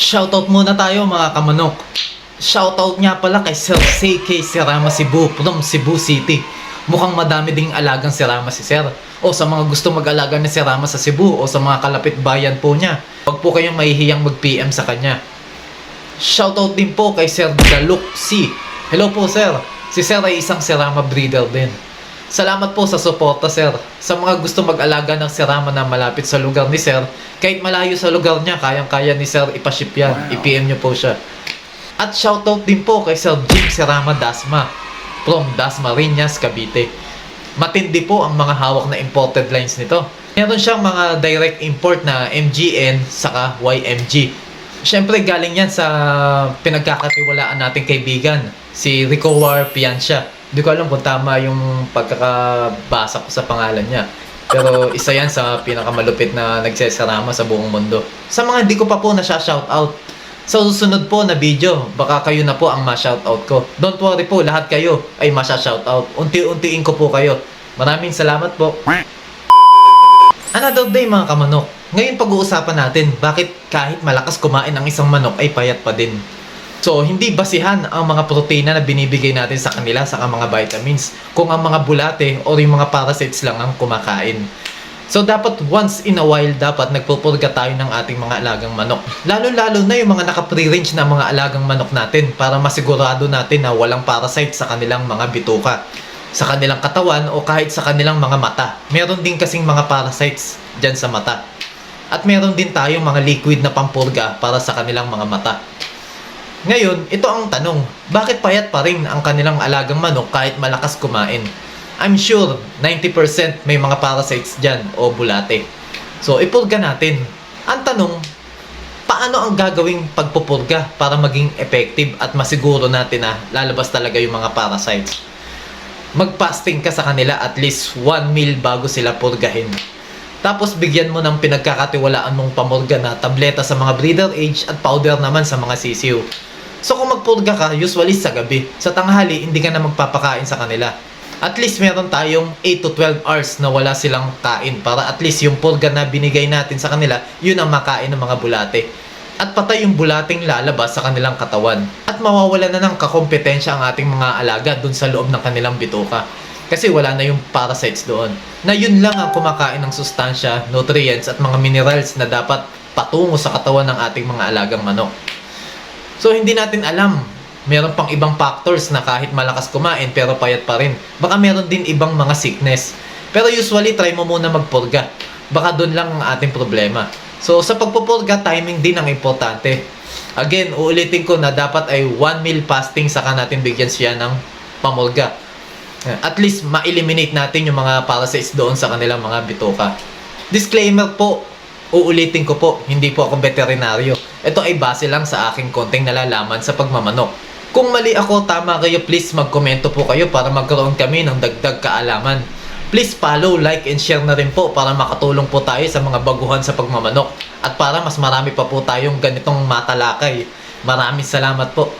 Shoutout muna tayo mga kamanok. Shoutout nga pala kay Sir CK Sirama Cebu from Cebu City. Mukhang madami ding alagang sirama si Sir. O sa mga gusto mag-alaga ng sirama sa Cebu o sa mga kalapit bayan po niya, huwag po kayong mahihiyang mag-PM sa kanya. Shoutout din po kay Sir Galuk C. Hello po Sir. Si Sir ay isang sirama breeder din. Salamat po sa suporta Sir. Sa mga gusto mag-alaga ng sirama na malapit sa lugar ni Sir, kahit malayo sa lugar niya, kayang-kaya ni Sir ipaship yan. Wow. I-PM niyo po siya. At shoutout din po kay Sir Jim Sirama Dasma from Dasmariñas, Cavite. Matindi po ang mga hawak na imported lines nito. Meron siyang mga direct import na MGN saka YMG. Siyempre galing yan sa pinagkakatiwalaan nating kaibigan, si Ricowar Piancia. Hindi ko alam kung tama yung pagkakabasa ko sa pangalan niya. Pero isa yan sa pinakamalupit na nagsesarama sa buong mundo. Sa mga hindi ko pa po na siya shoutout, sa susunod po na video, baka kayo na po ang ma-shoutout ko. Don't worry po, lahat kayo ay ma-shoutout. Unti-untiin ko po kayo. Maraming salamat po. Another day mga kamanok. Ngayon pag-uusapan natin bakit kahit malakas kumain ang isang manok ay payat pa din. So, hindi basihan ang mga proteina na binibigay natin sa kanila sa mga vitamins kung ang mga bulate o yung mga parasites lang ang kumakain. So, dapat once in a while, dapat nagpupurga tayo ng ating mga alagang manok. Lalo-lalo na yung mga naka-pre-range na mga alagang manok natin para masigurado natin na walang parasite sa kanilang mga bituka, sa kanilang katawan o kahit sa kanilang mga mata. Meron din kasing mga parasites dyan sa mata. At meron din tayong mga liquid na pampurga para sa kanilang mga mata. Ngayon, ito ang tanong, bakit payat pa rin ang kanilang alagang manok kahit malakas kumain? I'm sure 90% may mga parasites dyan o bulate. So, ipurga natin. Ang tanong, paano ang gagawing pagpupurga para maging effective at masiguro natin na lalabas talaga yung mga parasites? Mag-fasting ka sa kanila at least 1 meal bago sila purgahin. Tapos bigyan mo ng pinagkakatiwalaan mong pamurga na tableta sa mga breeder age at powder naman sa mga sisiw. So kung magpurga ka, usually sa gabi. Sa tanghali, hindi ka na magpapakain sa kanila. At least meron tayong 8 to 12 hours na wala silang kain para at least yung purga na binigay natin sa kanila, yun ang makain ng mga bulate. At patay yung bulating lalabas sa kanilang katawan. At mawawala na ng kakompetensya ang ating mga alaga dun sa loob ng kanilang bituka. Kasi wala na yung parasites doon. Na yun lang ang kumakain ng sustansya, nutrients at mga minerals na dapat patungo sa katawan ng ating mga alagang manok. So hindi natin alam, meron pang ibang factors na kahit malakas kumain pero payat pa rin. Baka meron din ibang mga sickness. Pero usually try mo muna magpurga. Baka doon lang ang ating problema. So sa pagpupurga, timing din ang importante. Again, uulitin ko na dapat ay 1 meal fasting saka natin bigyan siya ng pamurga. At least ma-eliminate natin yung mga parasites doon sa kanilang mga bituka. Disclaimer po, uulitin ko po, hindi po ako veterinaryo. Ito ay base lang sa aking konting nalalaman sa pagmamanok. Kung mali ako, tama kayo, please magkomento po kayo para magkaroon kami ng dagdag kaalaman. Please follow, like, and share na rin po para makatulong po tayo sa mga baguhan sa pagmamanok. At para mas marami pa po tayong ganitong matalakay. Maraming salamat po.